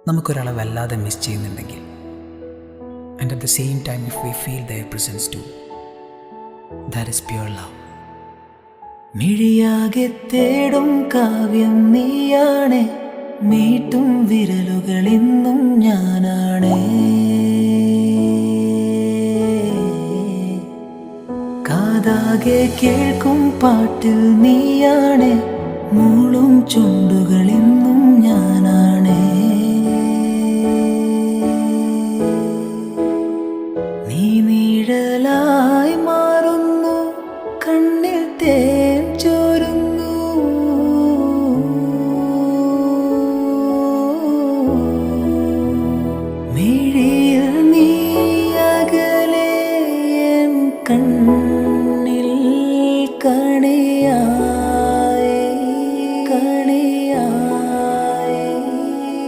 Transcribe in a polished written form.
നമുക്കൊരാളെ വല്ലാതെ മിസ് ചെയ്യുന്നുണ്ടെങ്കിൽ, and at the same time if we feel their presence too, that is pure love. മിഴിയാകെ തേടും കാവ്യം നീയാണേ, മീട്ടും വിരലുകൾ ഇന്നും ഞാനാണേ. കാതാകെ കേൾക്കും പാട്ടിൽ നീയാണേ, മൂളും ചുണ്ടുകൾ